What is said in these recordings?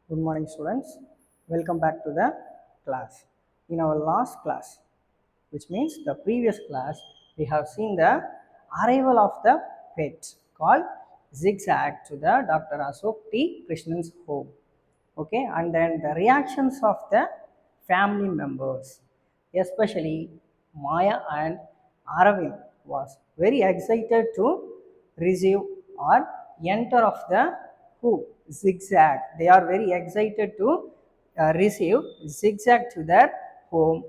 Good morning, students. Welcome back to the class. In our last class, which means the previous class, we have seen the arrival of the pet called Zigzag to the Dr. Ashok T. Krishnan's home. Okay, and then the reactions of the family members, especially Maya and Aravind, was very excited to receive or enter of the who Zigzag. They are very excited to receive Zigzag to their home,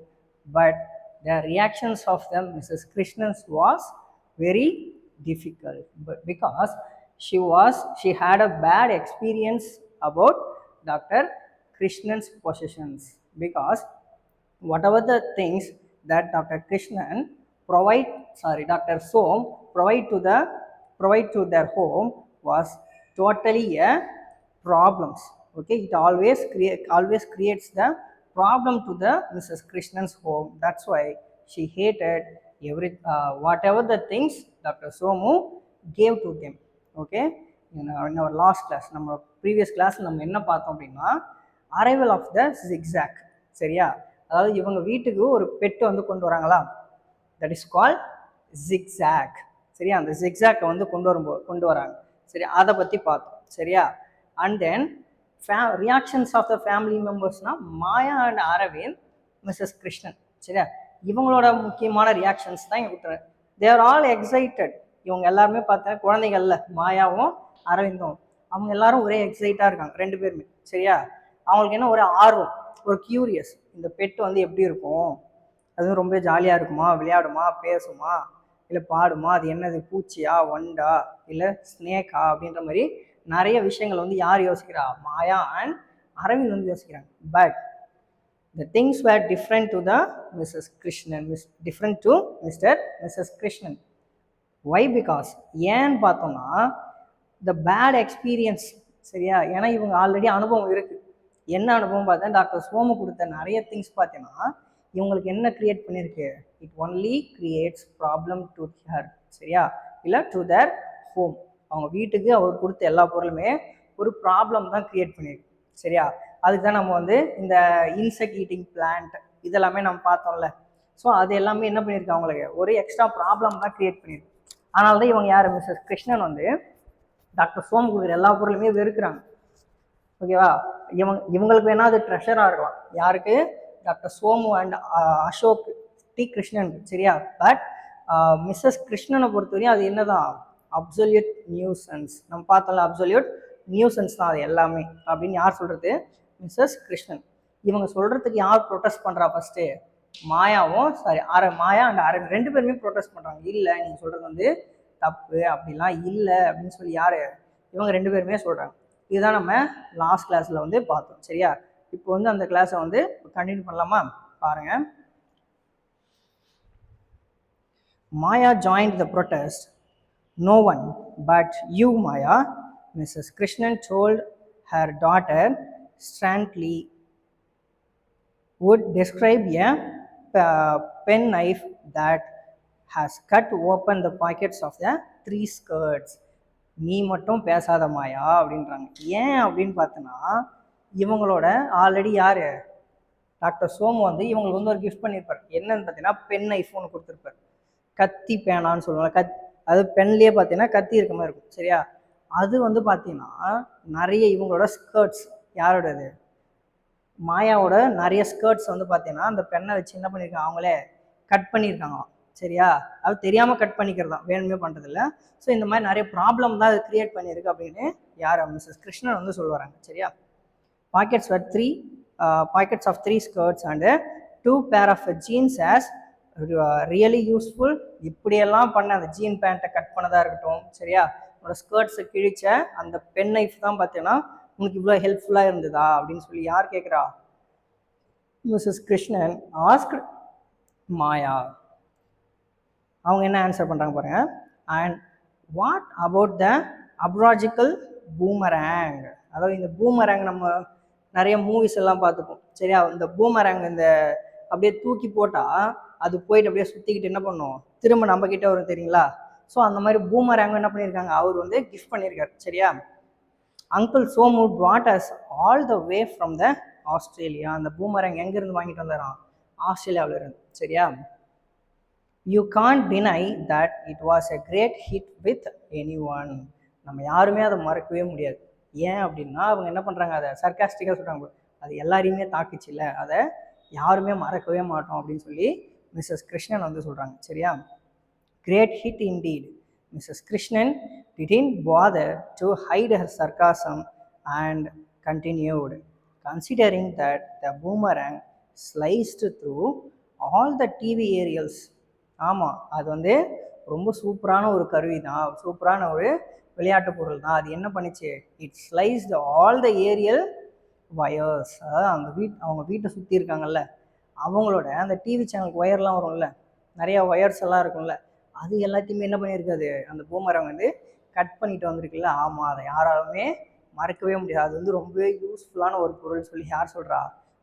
but the reactions of them Mrs. Krishnan's was very difficult, but because she had a bad experience about Dr. Krishnan's possessions, because whatever the things that Dr. Krishnan Dr. Som provide to their home was totally a problems. Okay, it always creates the problem to the Mrs. Krishnan's home. That's why she hated whatever the things Dr. Somu gave to them. Okay, in our last class, நம்ம previous class நம்ம என்ன பார்த்தோம் அப்படின்னா arrival of the zigzag. சரியா, அதாவது இவங்க வீட்டுக்கு ஒரு பெட்டு வந்து கொண்டு வராங்களா, தட் இஸ் கால் ஜிக்ஸாக். சரியா, அந்த ஜிக்ஸாக்கை வந்து கொண்டு வராங்க. சரி, அதை பற்றி பார்த்தோம். சரியா, and then reactions of the family மெம்பர்ஸ்னா மாயா அண்ட் அரவிந்த், மிஸ்ஸஸ் கிருஷ்ணன். சரியா, இவங்களோட முக்கியமான ரியாக்ஷன்ஸ் தான் இங்கே. They're all excited. இவங்க எல்லாருமே பார்த்தா குழந்தைகள்ல மாயாவும் அரவிந்தும் அவங்க எல்லாரும் ஒரே எக்ஸைட்டாக இருக்காங்க, ரெண்டு பேருமே. சரியா, அவங்களுக்கு என்ன ஒரு ஆர்வம், ஒரு கியூரியஸ், இந்த பெட்டு வந்து எப்படி இருக்கும், அதுவும் ரொம்ப ஜாலியாக இருக்குமா, விளையாடுமா, பேசுமா, இல்லை பாடுமா, அது என்னது பூச்சியா, வண்டா, இல்லை ஸ்னேக்கா அப்படின்ற மாதிரி நிறைய விஷயங்கள் வந்து யார் யோசிக்கிறா, மாயா அண்ட் அரவிந்த் வந்து யோசிக்கிறாங்க. But the things were different to the Mrs. Krishnan, different to Mrs. Krishnan. Why? Because ஏன்னு பார்த்தோம்னா the bad experience. சரியா, ஏன்னா இவங்க ஆல்ரெடி அனுபவம் இருக்கு. என்ன அனுபவம் பார்த்தா டாக்டர் சோமு கொடுத்த நிறைய திங்ஸ் பார்த்தீங்கன்னா இவங்களுக்கு என்ன கிரியேட் பண்ணியிருக்கு, it only creates problem to her. சரியா, இல்லை டு தேர் ஹோம். அவங்க வீட்டுக்கு அவர் கொடுத்த எல்லா பொருளுமே ஒரு ப்ராப்ளம் தான் கிரியேட் பண்ணியிருக்கு. சரியா, அதுக்கு தான் நம்ம வந்து இந்த இன்செக்ட் ஈட்டிங் பிளான்ட் இதெல்லாமே நம்ம பார்த்தோம்ல. ஸோ அது எல்லாமே என்ன பண்ணியிருக்கு, அவங்களுக்கு ஒரு எக்ஸ்ட்ரா ப்ராப்ளம் தான் கிரியேட் பண்ணியிருக்கு. அதனால தான் இவங்க யார், மிஸ்ஸஸ் கிருஷ்ணன் வந்து டாக்டர் சோமு கொடுக்குற எல்லா பொருளுமே வெறுக்கிறாங்க. ஓகேவா, இவங்களுக்கு வேணா அது ட்ரெஷராக இருக்கலாம், யாருக்கு, doctor Somu and Ashok D Krishnan. சரியா, பட் மிஸ்ஸஸ் கிருஷ்ணனை பொறுத்தவரையும் அது என்னதான், அப்சல்யூட் நியூசன்ஸ். நம்ம பார்த்தோம்ல, அப்சல்யூட் நியூசன்ஸ் தான் அது எல்லாமே அப்படின்னு யார் சொல்றது, மிஸ்ஸஸ் கிருஷ்ணன். இவங்க சொல்றதுக்கு யார் ப்ரொடெஸ்ட் பண்றா ஃபர்ஸ்ட், மாயாவும் மாயா அண்ட் அரவிந்த் ரெண்டு பேருமே ப்ரொடெஸ்ட் பண்றாங்க. இல்லை நீங்க சொல்றது வந்து தப்பு, அப்படிலாம் இல்லை அப்படின்னு சொல்லி யாரு, இவங்க ரெண்டு பேருமே சொல்றாங்க. இதுதான் நம்ம லாஸ்ட் கிளாஸ்ல வந்து பார்த்தோம். சரியா, இப்போ வந்து அந்த கிளாஸை வந்து கண்டினியூ பண்ணலாமா, பாருங்க. Maya joined the protest. No one but you, Maya, Mrs. Krishnan told her daughter sternly, would describe a pen knife that has cut open the pockets of the 3 skirts. நீ மட்டும் பேசாத மாயா அப்படின்றாங்க. ஏன் அப்படின்னு பார்த்தோன்னா இவங்களோட ஆல்ரெடி யார், டாக்டர் சோமு வந்து இவங்களுக்கு வந்து ஒரு கிஃப்ட் பண்ணியிருப்பார். என்னன்னு பார்த்தீங்கன்னா பென் நைஃப் ஒன்று கொடுத்துருப்பார். கத்தி பேனான்னு சொல்லுவாங்க, அது பென்லேயே பார்த்தீங்கன்னா கத்தி இருக்க மாதிரி இருக்கும். சரியா, அது வந்து பார்த்தீங்கன்னா நிறைய இவங்களோட ஸ்கர்ட்ஸ், யாரோடது, மாயாவோட நிறைய ஸ்கர்ட்ஸ் வந்து பார்த்தீங்கன்னா அந்த பெண்ணை வச்சு என்ன பண்ணியிருக்காங்க, அவங்களே கட் பண்ணியிருக்காங்களாம். சரியா, அது தெரியாமல் கட் பண்ணிக்கிறது தான், வேணுமே பண்ணுறதில்ல. ஸோ இந்த மாதிரி நிறைய ப்ராப்ளம் தான் அது கிரியேட் பண்ணியிருக்கு அப்படின்னு யார், மிஸ்ஸஸ் கிருஷ்ணன் வந்து சொல்லுவாங்க. சரியா, packets were 3 packets of 3 skirts and 2 pair of jeans as really useful. இப்படியெல்லாம் பண்ண அந்த ஜீன் பேண்ட்டை கட் பண்ணதாக இருக்கட்டும். சரியா, உன்னோட ஸ்கர்ட்ஸை கிழிச்ச அந்த பென் நைஃப் தான் பார்த்தீங்கன்னா உனக்கு இவ்வளோ ஹெல்ப்ஃபுல்லாக இருந்ததா அப்படின்னு சொல்லி யார் கேட்குறா, மிஸ்ஸஸ் கிருஷ்ணன் ஆஸ்க்ட் மாயா. அவங்க என்ன ஆன்சர் பண்ணுறாங்க பாருங்க. And what about the aboriginal boomerang. அதாவது இந்த பூமரேங் நம்ம நிறைய மூவிஸ் எல்லாம் பார்த்துப்போம். சரியா, இந்த பூமரேங் இந்த அப்படியே தூக்கி போட்டால் அது போயிட்டு அப்படியே சுற்றிக்கிட்டு என்ன பண்ணும், திரும்ப நம்ம கிட்ட வரும் தெரியுங்களா. ஸோ அந்த மாதிரி பூமரேங் என்ன பண்ணியிருக்காங்க, அவர் வந்து கிஃப்ட் பண்ணியிருக்காரு. சரியா, Uncle Somu brought us all the way from the Australia. அந்த பூமரங் எங்கேருந்து வாங்கிட்டு வந்தாராம்? ஆஸ்திரேலியாவில் இருந்து. சரியா? You can't deny that it was a great hit with any one. நம்ம யாருமே அதை மறக்கவே முடியாது. ஏன் அப்படின்னா அவங்க என்ன பண்ணுறாங்க, அதை சர்க்காஸ்டிக்காக சொல்கிறாங்க, அது எல்லாரையுமே தாக்குச்சு இல்லை, அதை யாருமே மறக்கவே மாட்டோம் அப்படின்னு சொல்லி மிஸ்ஸஸ் கிருஷ்ணன் வந்து சொல்கிறாங்க. சரியா? Great hit indeed. Mrs Krishnan didn't bother to hide her sarcasm and continued, considering that the boomerang sliced through all the TV aerials. ஆமாம், அது வந்து ரொம்ப சூப்பரான ஒரு கருவி தான், சூப்பரான ஒரு விளையாட்டு பொருள் தான். அது என்ன பண்ணிச்சு? It sliced all the aerial wires. அதாவது அவங்க வீட்டை சுற்றி இருக்காங்கல்ல, அவங்களோட அந்த டிவி சேனலுக்கு ஒயர்லாம் வரும்ல, நிறையா ஒயர்ஸ் எல்லாம் இருக்கும்ல, அது எல்லாத்தையுமே என்ன பண்ணியிருக்காது, அந்த பூமரங் வந்து கட் பண்ணிட்டு வந்திருக்குல்ல. ஆமாம், அதை யாராலுமே மறக்கவே முடியாது. அது வந்து ரொம்பவே யூஸ்ஃபுல்லான ஒரு பொருள் சொல்லி யார் சொல்கிறா?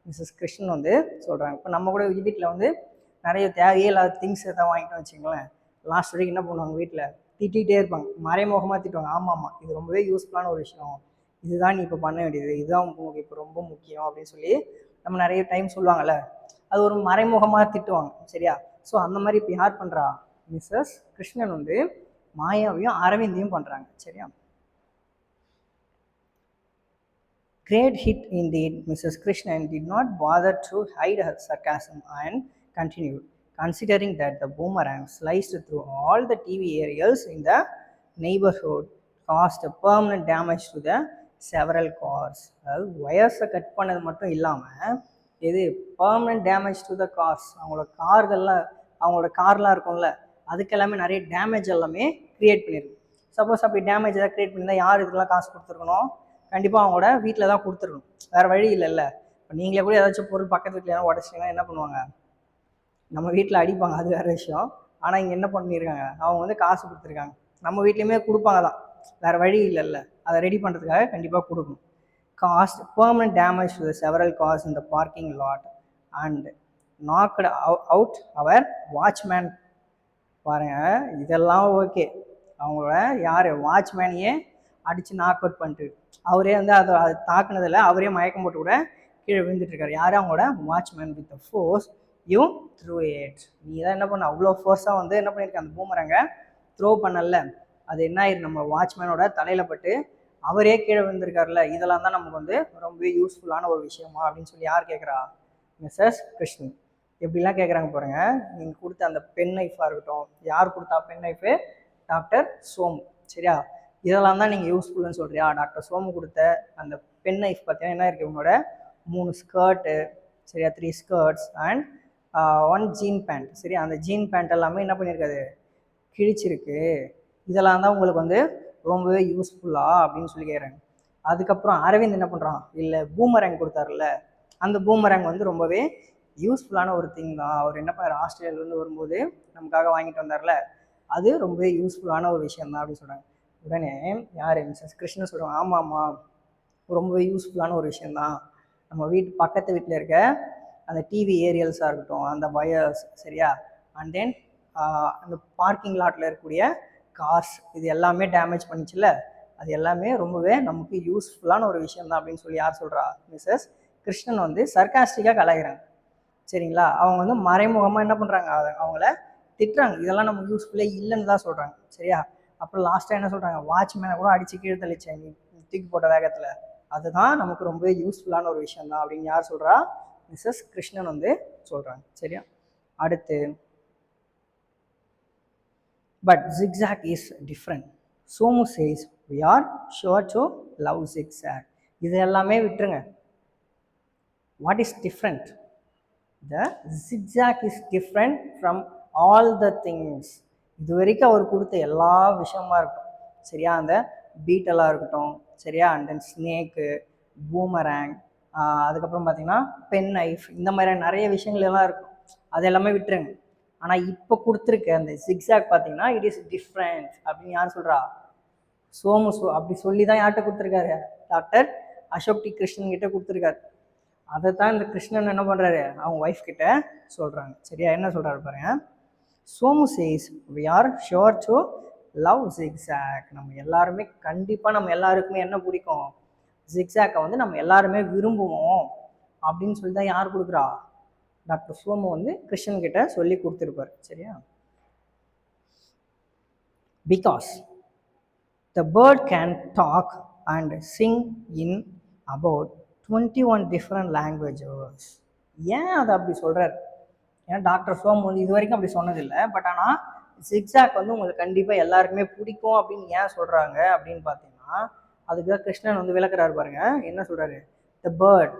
மிஸ்ஸஸ் கிருஷ்ணன் வந்து சொல்கிறாங்க. இப்போ நம்ம கூட வீட்டில் வந்து நிறைய தேவையே இல்லாத திங்ஸ் எதாவது வாங்கிட்டு வச்சுங்களேன், லாஸ்ட் வரைக்கும் என்ன பண்ணுவாங்க, வீட்டில் திட்டிகிட்டே இருப்பாங்க, மறைமுகமாக திட்டுவாங்க. ஆமாம், இது ரொம்பவே யூஸ்ஃபுல்லான ஒரு விஷயம், இதுதான் நீ இப்போ பண்ண வேண்டியது, இதுதான் உங்களுக்கு இப்போ ரொம்ப முக்கியம் அப்படின்னு சொல்லி நம்ம நிறைய டைம் சொல்லுவாங்கள்ல, அது ஒரு மறைமுகமாக திட்டுவாங்க. சரியா? ஸோ அந்த மாதிரி இப்போ யார் பண்ணுறா? மிஸ்ஸஸ் கிருஷ்ணன் வந்து மாயாவையும் அரவிந்தையும் பண்ணுறாங்க. சரியா? Great hit indeed. Mrs. Krishnan did not bother to hide her sarcasm and continued, considering that the boomerang sliced through all the TV aerials in the neighborhood, caused permanent damage to the several cars. அதாவது ஒயர்ஸை cut பண்ணது மட்டும் இல்லாமல் இது permanent damage to the cars, அவங்களோட கார்லாம் இருக்கும்ல, அதுக்கு எல்லாமே நிறைய டேமேஜ் எல்லாமே க்ரியேட் பண்ணியிருக்கு. சப்போஸ் அப்படி டேமேஜ் எதாவது க்ரியேட் பண்ணியிருந்தால் யார் இதுக்கெல்லாம் காசு கொடுத்துருக்கணும்? கண்டிப்பாக அவங்களோட வீட்டில் தான் கொடுத்துருக்கணும், வேறு வழி இல்லைல்ல. இப்போ நீங்களே கூட ஏதாச்சும் பொருள் பக்கத்து வீட்டில் ஏதாவது உடச்சிங்கன்னா என்ன பண்ணுவாங்க? நம்ம வீட்டில் அடிப்பாங்க, அது வேறு விஷயம். ஆனால் இங்கே என்ன பண்ணியிருக்காங்க, அவங்க வந்து காசு கொடுத்துருக்காங்க. நம்ம வீட்லேயுமே கொடுப்பாங்க தான், வேறு வழி இல்லைல்ல, அதை ரெடி பண்ணுறதுக்காக கண்டிப்பாக கொடுக்கணும். caused permanent damage to the several cars in the parking lot and knocked out our watchman. பாருங்க, இதெல்லாம் ஓகே, அவங்களோட யார் வாட்ச்மேனையே அடித்து நாக் அவுட் பண்ணிட்டு, அவரே வந்து அதை தாக்குனதில் அவரே மயக்கம் போட்டு கூட கீழே விழுந்துட்டு இருக்காரு. யார்? அவங்களோட watchman. With force you through it. நீ தான் என்ன பண்ண, அவ்வளோ ஃபோர்ஸாக வந்து என்ன பண்ணியிருக்க, அந்த பூமரங்க த்ரோ பண்ணல, அது என்ன ஆயிரு, நம்ம வாட்ச்மேனோட தலையில் பட்டு அவரே கீழே விழுந்திருக்காருல்ல. இதெல்லாம் தான் நமக்கு வந்து ரொம்பவே யூஸ்ஃபுல்லான ஒரு விஷயமா அப்படின்னு சொல்லி யார் கேட்குறா? மிஸ்ஸஸ் கிருஷ்ணன். எப்படிலாம் கேட்குறாங்க பாருங்க. நீங்கள் கொடுத்த அந்த பென் நைஃபாக இருக்கட்டும், யார் கொடுத்தா பென் நைஃபு? டாக்டர் சோமு. சரியா? இதெல்லாம் தான் நீங்கள் யூஸ்ஃபுல்லுன்னு சொல்கிறியா? டாக்டர் சோமு கொடுத்த அந்த பென் நைஃப் பார்த்தீங்கன்னா என்ன இருக்குது, உங்களோட 3 ஸ்கர்ட்டு, சரியா, 3 ஸ்கர்ட்ஸ் அண்ட் 1 ஜீன் பேண்ட். சரியா? அந்த ஜீன் பேண்ட் எல்லாமே என்ன பண்ணியிருக்காது, கிழிச்சிருக்கு. இதெல்லாம் தான் உங்களுக்கு வந்து ரொம்பவே யூஸ்ஃபுல்லா அப்படின்னு சொல்லி கேட்குறாங்க. அதுக்கப்புறம் அரவிந்த் என்ன பண்ணுறான், இல்லை பூமரங் கொடுத்தாருல்ல, அந்த பூமரங் வந்து ரொம்பவே யூஸ்ஃபுல்லான ஒரு திங் தான். அவர் என்ன பண்ணார், ஆஸ்திரேலியாவிலேருந்து வரும்போது நமக்காக வாங்கிட்டு வந்தார்ல, அது ரொம்பவே யூஸ்ஃபுல்லான ஒரு விஷயம் தான் அப்படின்னு சொல்கிறாங்க. உடனே யார்? மிஸ்ஸஸ் கிருஷ்ணன் சொல்கிறாங்க, ஆமாம்மா, ரொம்பவே யூஸ்ஃபுல்லான ஒரு விஷயந்தான். நம்ம பக்கத்து வீட்டில் இருக்க அந்த டிவி ஏரியல்ஸாக இருக்கட்டும், அந்த வயர்ஸ், சரியா, அண்ட் தென் அந்த பார்க்கிங் லாட்டில் இருக்கக்கூடிய கார்ஸ், இது எல்லாமே டேமேஜ் பண்ணிச்சுல்ல, அது எல்லாமே ரொம்பவே நமக்கு யூஸ்ஃபுல்லான ஒரு விஷயம் தான் அப்படின்னு சொல்லி யார் சொல்கிறா? மிஸ்ஸஸ் கிருஷ்ணன் வந்து சர்க்காஸ்டிக்காக கலாய்கிறாங்க. சரிங்களா? அவங்க வந்து மறைமுகமாக என்ன பண்ணுறாங்க, அவங்கள திட்டுறாங்க. இதெல்லாம் நமக்கு யூஸ்ஃபுல்லே இல்லைன்னு தான் சொல்கிறாங்க. சரியா? அப்புறம் லாஸ்ட்டாக என்ன சொல்கிறாங்க, வாட்ச்மேனை கூட அடித்து கீழே தள்ளிச்சேன் நீ தூக்கி போட்ட வேகத்தில், அதுதான் நமக்கு ரொம்பவே யூஸ்ஃபுல்லான ஒரு விஷயம் தான் அப்படின்னு யார் சொல்கிறா? மிஸ்ஸஸ் கிருஷ்ணன் வந்து சொல்கிறாங்க. சரியா? அடுத்து, but zigzag is different. Somu says we are sure to love zigzag. இது எல்லாமே விட்டுருங்க. What is different? The zigzag is different from all the things. இது வரைக்கும் அவர் கொடுத்த எல்லா விஷயமா இருக்கும். சரியா? அந்த பீட்டலாக இருக்கட்டும், சரியா, அண்ட் தென் ஸ்னேக்கு, பூமரங், அதுக்கப்புறம் பார்த்தீங்கன்னா பென் நைஃப், இந்த மாதிரி நிறைய விஷயங்கள் எல்லாம் இருக்கும். அது எல்லாமே விட்டுருங்க. ஆனால் இப்போ கொடுத்துருக்க அந்த ஜிக்ஸாக் பார்த்தீங்கன்னா இட் இஸ் டிஃப்ரெண்ட் அப்படின்னு யார் சொல்கிறா? சோமு. அப்படி சொல்லி தான் யார்கிட்ட கொடுத்துருக்காரு? டாக்டர் அசோக் டி கிருஷ்ணன் கிட்ட கொடுத்துருக்காரு. அதை தான் இந்த கிருஷ்ணன் என்ன பண்ணுறாரு, அவங்க ஒய்ஃப் கிட்ட சொல்கிறாங்க. சரியா? என்ன சொல்கிறாரு பாருங்க. Somu says we are sure to love zigzag. நம்ம எல்லாருமே கண்டிப்பாக, நம்ம எல்லாருக்குமே என்ன பிடிக்கும்? ஜிக்ஸாக்கை வந்து நம்ம எல்லாருமே விரும்புவோம் அப்படின்னு சொல்லி தான் யார் கொடுக்குறா? டாக்டர் சோமு வந்து கிருஷ்ணன் கிட்ட சொல்லி கொடுத்துருப்பார். சரியா? Because the bird can talk and sing in about 21 different languages. ஏன் அதை அப்படி சொல்கிறார்? ஏன்னா டாக்டர் சோமு வந்து இது வரைக்கும் அப்படி சொன்னதில்லை. பட் ஆனால் ஜிக்ஸாக் வந்து உங்களுக்கு கண்டிப்பாக எல்லாருக்குமே பிடிக்கும் அப்படின்னு ஏன் சொல்கிறாங்க அப்படின்னு பார்த்தீங்கன்னா, அதுக்கு தான் கிருஷ்ணன் வந்து விளக்குறாரு பாருங்க. என்ன சொல்கிறாரு? The bird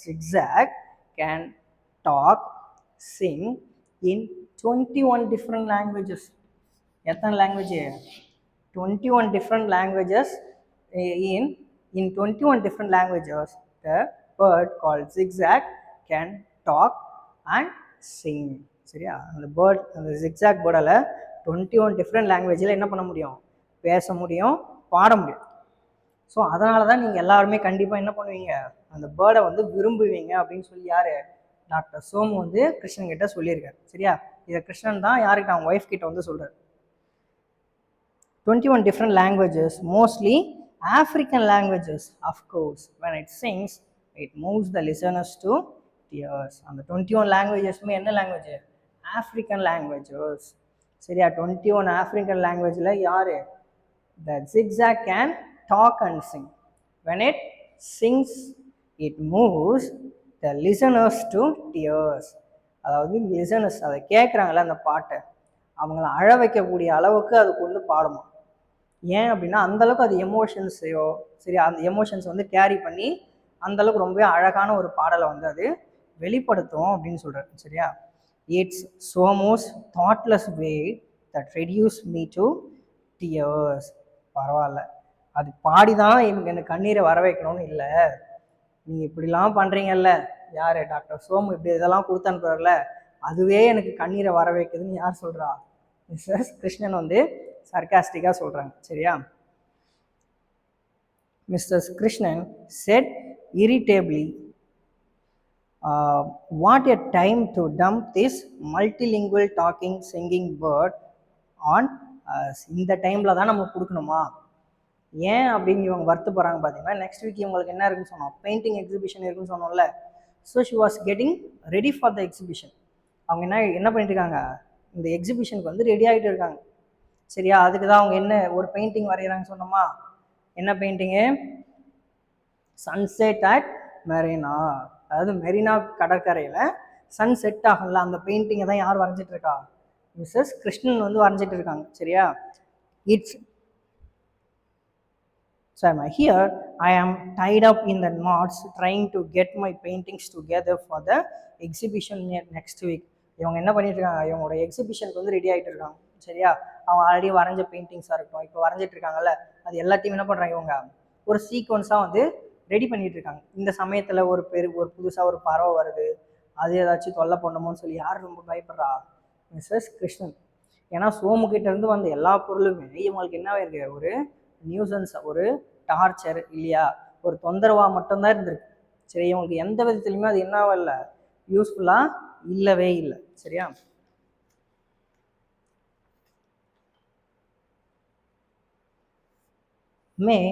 zigzag can talk, sing in 21 different languages. எத்தனை language? 21 different languages. In 21 different languages, the bird called zigzag can talk and sing. சரியா? அந்த பேர்ட், அந்த ஜிக்ஸாக் பேர்டால் 21 டிஃப்ரெண்ட் லாங்குவேஜில் என்ன பண்ண முடியும்? பேச முடியும், பாட முடியும். ஸோ அதனால தான் நீங்கள் எல்லாருமே கண்டிப்பாக என்ன பண்ணுவீங்க? அந்த பேர்டை வந்து விரும்புவீங்க அப்படின்னு சொல்லி யார்? டாக்டர் சோமு வந்து கிருஷ்ணன் கிட்ட சொல்லியிருக்காரு. சரியா? இதை கிருஷ்ணன் தான் யாருக்கிட்ட? அவங்க ஒய்ஃப் கிட்ட வந்து சொல்கிறார். 21 different languages, mostly African languages. Of course, when it sings, it moves the listeners to tears. அந்த 21 languagesமே என்ன லாங்குவேஜ்? African languages. சரியா? 21 ஆஃப்ரிக்கன் லாங்குவேஜில் யார்? The zigzag can talk and sing. When it sings, it moves the listeners to tears. அதாவது listeners அதை கேட்குறாங்களே அந்த பாட்டை, அவங்கள அழ வைக்கக்கூடிய அளவுக்கு அது கொண்டு பாடுமா. ஏன் அப்படின்னா அந்தளவுக்கு அது எமோஷன்ஸையோ சரி அந்த எமோஷன்ஸ் வந்து கேரி பண்ணி அந்தளவுக்கு ரொம்பவே அழகான ஒரு பாடலை வந்து அது வெளிப்படுத்தும் அப்படின்னு சொல்கிறார். சரியா? It's somehow thoughtless way that reduce me to tears. பரவாயில்ல, அது பாடி தான் எனக்கு கண்ணீரை வர வைக்கணும்னு இல்லை. நீங்கள் இப்படிலாம் பண்ணுறீங்கல்ல, யார்? டாக்டர் சோமு இப்படி இதெல்லாம் கொடுத்து அனுப்புறாருல, அதுவே எனக்கு கண்ணீரை வர வைக்குதுன்னு யார் சொல்கிறா? மிஸ்ஸஸ் கிருஷ்ணன் வந்து சர்காஸ்டிக்காக சொல்கிறாங்க. சரியா? Mister Krishnan set irritably, what a time to dump this multilingual talking singing bird on us. இந்த டைமில் தான் நம்ம கொடுக்கணுமா? ஏன் அப்படின்னு இவங்க வருத்தப்படுறாங்க பார்த்தீங்கன்னா, நெக்ஸ்ட் வீக் இவங்களுக்கு என்ன இருக்குன்னு சொன்னோம்? பெயிண்டிங் எக்ஸிபிஷன் இருக்குன்னு சொன்னோம்ல. So she was getting ready for the exhibition. அவங்க என்ன பண்ணிட்டு இருக்காங்க? இந்த எக்ஸிபிஷனுக்கு வந்து ரெடி ஆகிட்டு இருக்காங்க. சரியா? அதுக்கு தான் அவங்க என்ன ஒரு பெயிண்டிங் வரைகிறாங்கன்னு சொன்னோமா? என்ன பெயிண்டிங்கு? Sunset at Marina. அதாவது மெரினா கடற்கரையில் சன் செட் ஆகும்ல, அந்த பெயிண்டிங்கை தான் யார் வரைஞ்சிட்டு இருக்கா? மிஸ்ஸஸ் கிருஷ்ணன் வந்து வரைஞ்சிட்டு இருக்காங்க. சரியா? It's here I am tied up in the knots trying to get my paintings together for the exhibition next week. இவங்க என்ன பண்ணிட்டு இருக்காங்க? இவங்களோட எக்ஸிபிஷனுக்கு வந்து ரெடி ஆகிட்டு இருக்காங்க. சரியா? அவங்க ஆல்ரெடி வரைஞ்ச பெயிண்டிங்ஸாக இருக்கட்டும், இப்போ வரைஞ்சிட்டு இருக்காங்கல்ல, அது எல்லாத்தையும் என்ன பண்ணுறாங்க? இவங்க ஒரு சீக்வன்ஸாக வந்து ரெடி பண்ணிட்டு இருக்காங்க. இந்த சமயத்தில் ஒரு புதுசாக ஒரு பறவை வருது, அது ஏதாச்சும் தொல்லை பண்ணணுமோன்னு சொல்லி யார் ரொம்ப பயப்படுறா? மிஸ்ஸஸ் கிருஷ்ணன். ஏன்னா சோமுக்கிட்ட இருந்து வந்த எல்லா பொருளுமே இவங்களுக்கு என்ன இருக்கு? ஒரு நியூசன்ஸ், ஒரு டார்ச்சர் இல்லையா, ஒரு தொந்தரவாக மட்டும்தான் இருந்திருக்கு. சரி, இவங்களுக்கு எந்த விதத்துலையுமே அது என்னவா இல்லை? யூஸ்ஃபுல்லாக இல்லவே இல்லை. சரியா? May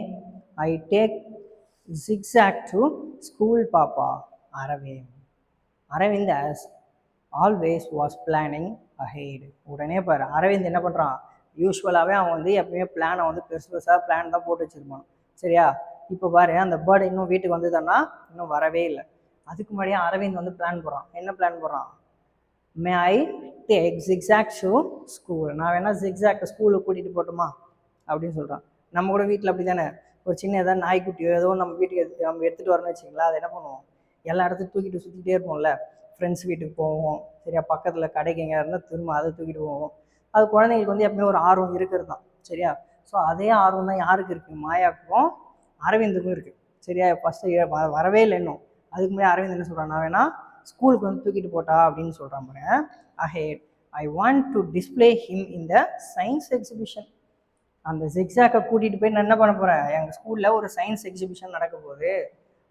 I take zigzag to school, Papa? Aravind as always was planning ahead. உடனே பாரு, அரவிந்த் என்ன பண்ணுறான்? யூஸ்வலாகவே அவன் வந்து எப்பவுமே பிளானை வந்து பெருசாக பிளான் தான் போட்டு வச்சுருப்பான். சரியா? இப்போ பாரு, அந்த பேர்டு இன்னும் வீட்டுக்கு வந்ததுன்னா இன்னும் வரவே இல்லை. அதுக்கு முன்னாடியே அரவிந்த் வந்து பிளான் போடுறான். என்ன பிளான் போடுறான்? May I take Zigzag to school. நான் வேணா ஜிக்ஸாக் ஸ்கூலுக்கு கூட்டிகிட்டு போட்டுமா அப்படின்னு சொல்கிறான். நம்ம கூட வீட்டில் அப்படி தானே, ஒரு சின்ன ஏதாவது நாய்க்குட்டியோ ஏதோ நம்ம வீட்டுக்கு நம்ம எடுத்துகிட்டு வரணும்னு வச்சிங்களா, அதை என்ன பண்ணுவோம்? எல்லா இடத்துக்கும் தூக்கிட்டு சுற்றிக்கிட்டே இருப்போம்ல. ஃப்ரெண்ட்ஸ் வீட்டுக்கு போவோம். சரியா? பக்கத்தில் கடைக்கு எங்கே இருந்தால் திரும்ப அதை தூக்கிட்டு போவோம். அது குழந்தைங்களுக்கு வந்து எப்பவுமே ஒரு ஆர்வம் இருக்கிறது தான். சரியா? ஸோ அதே ஆர்வம் தான் யாருக்கு இருக்குது? மாயாவுக்கும் அரவிந்துக்கும் இருக்குது. சரியா? ஃபஸ்ட்டு வரவே இல்லை இன்னும். அதுக்கு முன்னாடி அரவிந்த் என்ன சொல்கிறான்? நான் வேணா ஸ்கூலுக்கு வந்து தூக்கிட்டு போட்டா அப்படின்னு சொல்கிறான் பாருங்க. Ahead I want to display him in the science exhibition. அந்த ஜிக்ஸாக்கை கூட்டிகிட்டு போய் நான் என்ன பண்ண போகிறேன்? எங்கள் ஸ்கூலில் ஒரு சயின்ஸ் எக்ஸிபிஷன் நடக்க போகுது,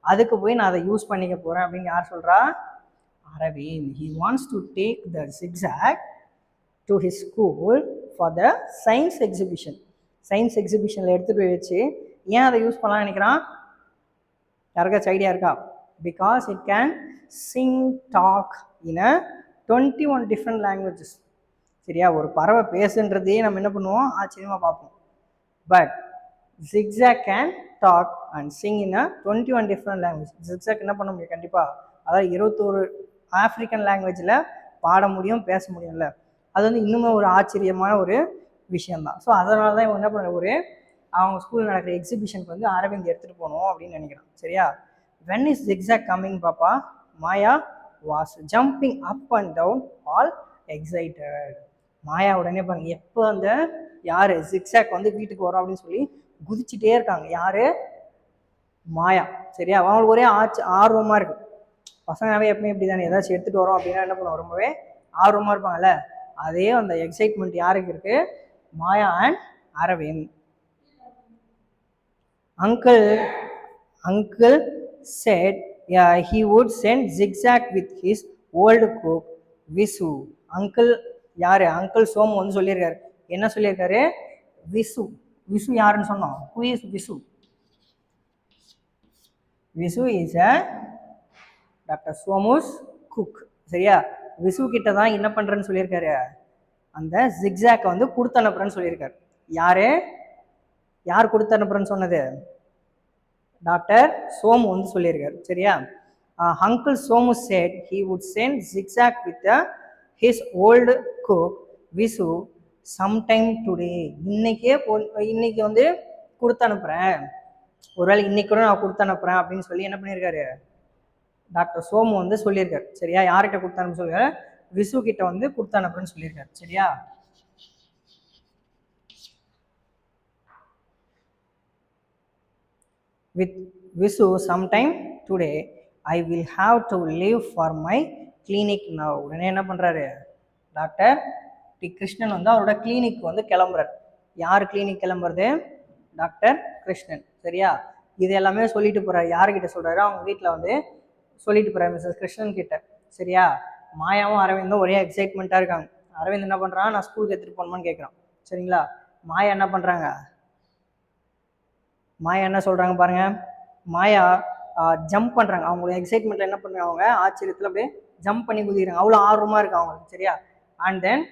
அதுக்கு போய் நான் அதை யூஸ் பண்ணிக்க போகிறேன் அப்படின்னு யார் சொல்கிறா? Aravind. He wants to take the Zigzag to his school for the science exhibition. Science எக்ஸிபிஷனில் எடுத்துகிட்டு போய் வச்சு ஏன் அதை யூஸ் பண்ணலாம்னு நினைக்கிறான்? யாருக்காச்சும் ஐடியா இருக்கா? Because it can sing talk in a 21 different languages. சரியா, ஒரு பறவை பேசுன்றதையே நம்ம என்ன பண்ணுவோம், ஆச்சரியமாக பார்ப்போம். But zigzag can talk and sing in a 21 different language. zigzag என்ன பண்ண முடியும் கண்டிப்பாக, அதாவது 21 ஆஃப்ரிக்கன் லாங்குவேஜில் பாட முடியும், பேச முடியும்ல. அது வந்து இன்னுமே ஒரு ஆச்சரியமான ஒரு விஷயம்தான். ஸோ அதனால தான் இவங்க என்ன பண்ண, ஒரு அவங்க ஸ்கூலில் நடக்கிற எக்ஸிபிஷனுக்கு வந்து அரவிந்த் எடுத்துகிட்டு போகணும் அப்படின்னு நினைக்கிறான். சரியா, when is zigzag coming பாப்பா? மாயா was jumping up and down all excited. மாயா உடனே பாருங்க, எப்போ அந்த யார் zigzag வந்து வீட்டுக்கு வரும் அப்படின்னு சொல்லி குதிச்சுட்டே இருக்காங்க. யாரு? மாயா. சரியா, அவங்களுக்கு ஒரே ஆர்வமாக இருக்கு. பசங்களாவே எப்பவுமே இப்படி தானே, ஏதாச்சும் எடுத்துகிட்டு வரோம் அப்படின்னா என்ன பண்ணுவோம், ரொம்பவே ஆர்வமாக இருப்பாங்கல்ல. அதே அந்த எக்ஸைட்மெண்ட் யாருக்கு இருக்கு? Maya and Aravind. Uncle said he would send zigzag with his old cook Visu. Uncle யாரு? அங்கிள் சோமு வந்து சொல்லியிருக்காரு. என்ன சொல்லியிருக்காரு? விசு. விசு யாருன்னு சொன்னோம்? Who is Visu? Visu is a doctor Somu's cook. சரியா, விசு கிட்ட தான் என்ன பண்றேன்னு சொல்லியிருக்காரு, அந்த ஜிக்ஸாக்கை வந்து கொடுத்து அனுப்புறேன்னு சொல்லியிருக்காரு. யார் கொடுத்து அனுப்புறேன்னு சொன்னது? டாக்டர் சோமு வந்து சொல்லியிருக்காரு. சரியா, uncle Somu said he would send zigzag with his old cook Visu sometime today. இன்னைக்கு வந்து கொடுத்து அனுப்புறேன், ஒருவேளை இன்னைக்கு கூட நான் கொடுத்து அனுப்புறேன் அப்படின்னு சொல்லி என்ன பண்ணியிருக்காரு, டாக்டர் சோமு வந்து சொல்லியிருக்காரு. சரியா, யார்கிட்ட கொடுத்து அனுப்ப சொல்லியிருக்காரு? விசு கிட்ட வந்து கொடுத்து அனுப்புறேன்னு சொல்லியிருக்காரு. சரியா, with Visu sometime today I will have to leave for my clinic now. உடனே என்ன பண்றாரு, டாக்டர் டி கிருஷ்ணன் வந்து அவரோட கிளினிக் வந்து கிளம்புறாரு. யார் கிளினிக் கிளம்புறது? டாக்டர் கிருஷ்ணன். சரியா, இது எல்லாமே சொல்லிட்டு போறாரு. யாருக்கிட்ட சொல்றாரு? அவங்க வீட்டில் வந்து சொல்லிட்டு போறாரு, மிஸ்ஸஸ் கிருஷ்ணன் கிட்ட. சரியா, மாயாவும் அரவிந்தும் ஒரே எக்ஸைட்மெண்ட்டாக இருக்காங்க. அரவிந்த் என்ன பண்ணுறான், நான் ஸ்கூலுக்கு எடுத்துகிட்டு போகணுமான்னு கேட்குறான். சரிங்களா, மாயா என்ன பண்ணுறாங்க, மாயா என்ன சொல்கிறாங்க பாருங்க, மாயா ஜம்ப் பண்ணுறாங்க. அவங்களோட எக்ஸைட்மெண்ட்டில் என்ன பண்ணுறாங்க, அவங்க ஆச்சரியத்தில் அப்படியே ஜம்ப் பண்ணி குதிக்கிறாங்க. அவ்வளோ ஆர்வமாக இருக்கு அவங்களுக்கு. சரியா, அண்ட் தென்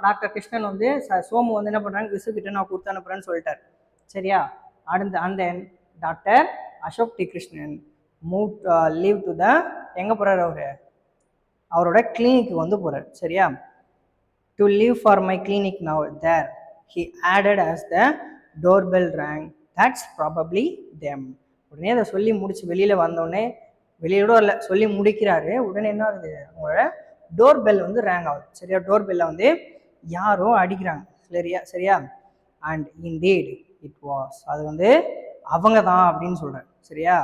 டாக்டர் கிருஷ்ணன் வந்து சோமு வந்து என்ன பண்ணுறாங்க, விசு கிட்ட நான் கொடுத்து அனுப்புறேன்னு சொல்லிட்டார். சரியா, and then doctor Ashok D Krishnan leave to the, எங்கே போகிறார் அவரோட கிளினிக்கு வந்து போகிறார். சரியா, to leave for my clinic now there he added as the doorbell rang that's probably them. உடனே அதை சொல்லி முடிச்சு வெளியில் வந்தோடனே, வெளியோட இல்லை சொல்லி முடிக்கிறாரு. உடனே என்ன ஆகுது, அவங்களோட டோர் பெல் வந்து ரேங் ஆகுது. சரியா, டோர் பெல்லை வந்து யாரோ அடிக்கிறாங்க. சரியா, அண்ட் இன்டீட் இட் வாஸ், அது வந்து அவங்க தான் அப்படின்னு சொல்கிறேன். சரியா,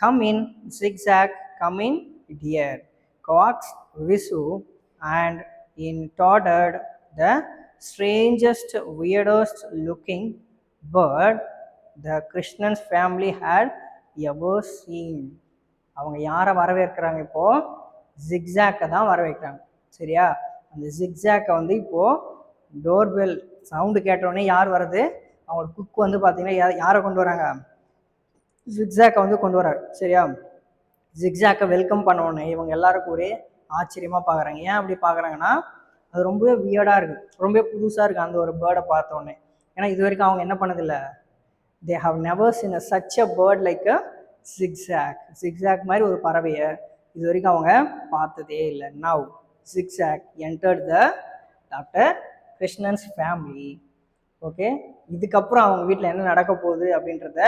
come in zigzag, come in dear coaxed Visu, and entered the strangest, weirdest looking bird the Krishnan's family had ever seen. அவங்க யாரை வரவேற்கிறாங்க, இப்போ ஜிக்ஸாக்கை தான் வரவேற்கிறாங்க. சரியா, அந்த ஜிக்ஸாக்கை வந்து இப்போ டோர்பெல் சவுண்டு கேட்டோடனே யார் வருது, அவங்களோட குக் வந்து பார்த்தீங்கன்னா யாரை கொண்டு வராங்க, ஜிக்ஸாக்கை வந்து கொண்டு வராங்க. சரியா, ஜிக்ஸாக்கை வெல்கம் பண்ணோடனே இவங்க எல்லாருக்கும் ஒரே ஆச்சரியமாக பார்க்குறாங்க. ஏன் அப்படி பார்க்குறாங்கன்னா, அது ரொம்பவே வியர்டாக இருக்குது, ரொம்பவே புதுசாக இருக்குது அந்த ஒரு பேர்டை பார்த்தோன்னே. ஏன்னா இது வரைக்கும் அவங்க என்ன பண்ணதில்லை, they have never seen such a bird like a zigzag. zigzag மாதிரி ஒரு பறவையை இது வரைக்கும் அவங்க பார்த்ததே இல்லை. now zigzag entered the doctor Krishnan's family. Okay, இதுக்கப்புறம் அவங்க வீட்டில் என்ன நடக்க போகுது அப்படின்றத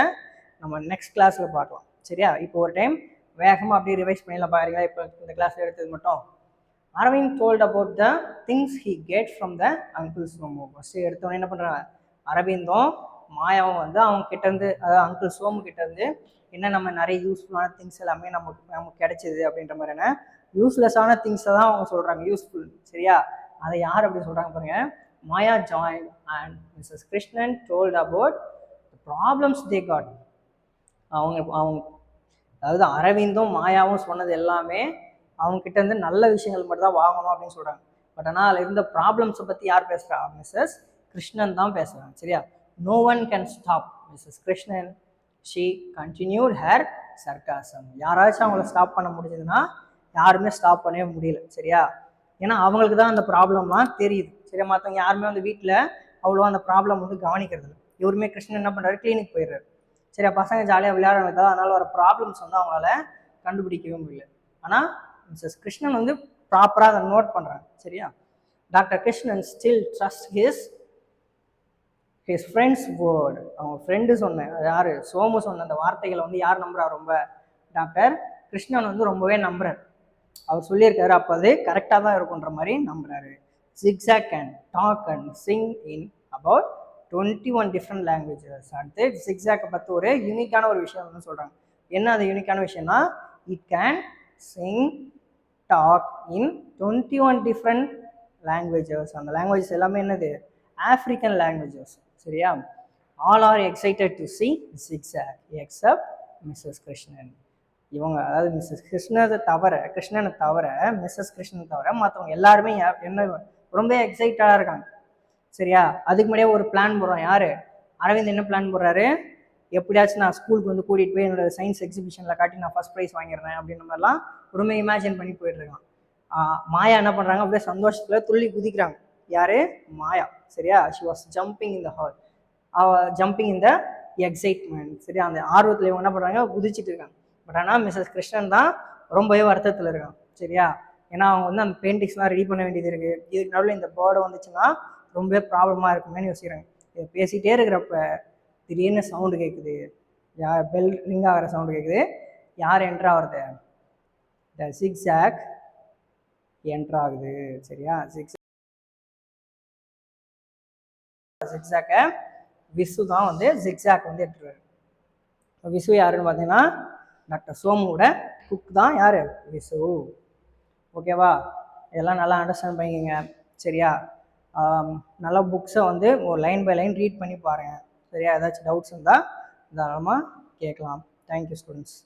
நம்ம நெக்ஸ்ட் கிளாஸில் பார்க்கலாம். சரியா, இப்போ ஒரு டைம் வேகமாக அப்படியே ரிவைஸ் பண்ணிடலாம் பாருங்களா. இப்போ இந்த கிளாஸில் எடுத்தது மட்டும், Aravind told about the things he get from the uncle Somu. First எடுத்தோன்னே என்ன பண்ணுறாங்க, அரவிந்தும் மாயாவும் வந்து அவங்க கிட்டேருந்து, அதாவது அங்கிள் சோமு கிட்டேருந்து என்ன நம்ம நிறைய யூஸ்ஃபுல்லான திங்ஸ் எல்லாமே நமக்கு கிடைச்சிது அப்படின்ற மாதிரியான யூஸ்லெஸ்ஸான திங்ஸை தான் அவங்க சொல்கிறாங்க யூஸ்ஃபுல். சரியா, அதை யார் அப்படி சொல்கிறாங்க பாருங்க, Maya join and Mrs Krishnan told about the problems they got. அவங்க அதாவது அரவிந்தும் மாயாவும் சொன்னது எல்லாமே அவங்க கிட்ட இருந்து நல்ல விஷயங்கள் மட்டும் தான் வாங்கணும் அப்படின்னு சொல்கிறாங்க. பட் ஆனால் அதில் இருந்த ப்ராப்ளம்ஸை பற்றி யார் பேசுகிறா, மிஸ்ஸஸ் கிருஷ்ணன் தான் பேசுகிறாங்க. சரியா, no one can stop Mrs. Krishnan. She continued her sarcasm. யாராச்சும் அவங்கள ஸ்டாப் பண்ண முடிஞ்சதுன்னா யாருமே ஸ்டாப் பண்ணவே முடியல. சரியா? ஏன்னா அவங்களுக்கு தான் அந்த ப்ராப்ளம்லாம் தெரியுது. சரியா? மற்றவங்க யாருமே வந்து வீட்டில் அவ்வளோ அந்த ப்ராப்ளம் வந்து கவனிக்கிறது இல்லை. இவருமே கிருஷ்ணன் என்ன பண்ணுறாரு, கிளினிக் போயிடுறாரு. சரியா? பசங்க ஜாலியாக விளையாடுறதா, அதனால வர ப்ராப்ளம்ஸ் வந்து அவங்களால கண்டுபிடிக்கவே முடியல. ஆனால் மிஸ்ஸஸ் கிருஷ்ணன் வந்து ப்ராப்பராக அதை நோட் பண்ணுறாங்க. சரியா? Doctor Krishnan still trust his friends word. அவங்க ஃப்ரெண்டு சொன்ன யார், சோமு சொன்ன அந்த வார்த்தைகளை வந்து யார் நம்புறா ரொம்ப, டாக்டர் கிருஷ்ணன் வந்து ரொம்பவே நம்புறாரு. அவர் சொல்லியிருக்காரு, அப்போ அது கரெக்டாக தான் இருக்குன்ற மாதிரி நம்புறாரு. Zigzag can talk and sing in about 21 different languages. அடுத்து ஜிக்ஸாக்கை பற்றி ஒரு யூனிக்கான ஒரு விஷயம் வந்து சொல்கிறாங்க. என்ன அது யூனிக்கான விஷயம்னா, it can sing talk in 21 different languages. அந்த லாங்குவேஜஸ் எல்லாமே என்னது, ஆஃப்ரிக்கன் லாங்குவேஜஸ். சரியா? All are excited to see zigzag except Mrs Krishnan. இவங்க அதாவது கிருஷ்ணனை தவிர மிஸ்ஸஸ் கிருஷ்ணன் தவிர மற்றவங்க எல்லாருமே என்ன ரொம்ப எக்ஸைட்டடாக இருக்காங்க. சரியா? அதுக்கு முன்னாடியே ஒரு பிளான் போடுறோம். யார், அரவிந்த் என்ன பிளான் போடுறாரு, எப்படியாச்சும் நான் ஸ்கூலுக்கு வந்து கூட்டிகிட்டு போய் என்னோட சயின்ஸ் எக்ஸிபிஷனில் காட்டி நான் ஃபர்ஸ்ட் ப்ரைஸ் வாங்கிடுறேன் அப்படின்ற மாதிரிலாம் ரொம்ப இமேஜின் பண்ணி போயிட்டுருக்கான். மாயா என்ன பண்ணுறாங்க, அப்படியே சந்தோஷத்தில் துள்ளி குதிக்கிறாங்க. யார், மாயா. சரியா? She was jumping in the hall, jumping in the excitement. சரியா? அந்த ஆர்வத்தில் இவங்க என்ன பண்ணுறாங்க, குதிச்சுட்டு இருக்காங்க. பட் ஆனால் மிஸ்ஸஸ் கிருஷ்ணன் தான் ரொம்பவே வருத்தத்தில் இருக்காங்க. சரியா? ஏன்னா அவங்க வந்து அந்த பெயிண்டிங்ஸ்லாம் ரெடி பண்ண வேண்டியது இருக்குது. இதுக்கு நடுவில் இந்த பேர்டு வந்துச்சுன்னா ரொம்பவே ப்ராப்ளமாக இருக்குமேனு யோசிக்கிறாங்க. இதை பேசிகிட்டே இருக்கிறப்ப திடீர்னு சவுண்டு கேட்குது. யார், பெல் ரிங் ஆகிற சவுண்டு கேட்குது. யார் என்ட்ரு ஆகுறது, த ஜிக்ஸாக் என்ட்ரு ஆகுது. சரியா? ஜிக்ஸாக்கை விசு தான் வந்து ஜிக்ஸாக் வந்து எடுத்துருவாரு. விசு யாருன்னு பார்த்தீங்கன்னா டாக்டர் சோமுவோட குக் தான் யார், விசு. ஓகேவா? இதெல்லாம் நல்லா அண்டர்ஸ்டாண்ட் பண்ணிக்கோங்க. சரியா? நல்லா புக்ஸை வந்து ஒரு லைன் பை லைன் ரீட் பண்ணி பாருங்கள். சரியா? ஏதாச்சும் டவுட்ஸ் இருந்தால் தாராளமாக கேட்கலாம். Thank you students.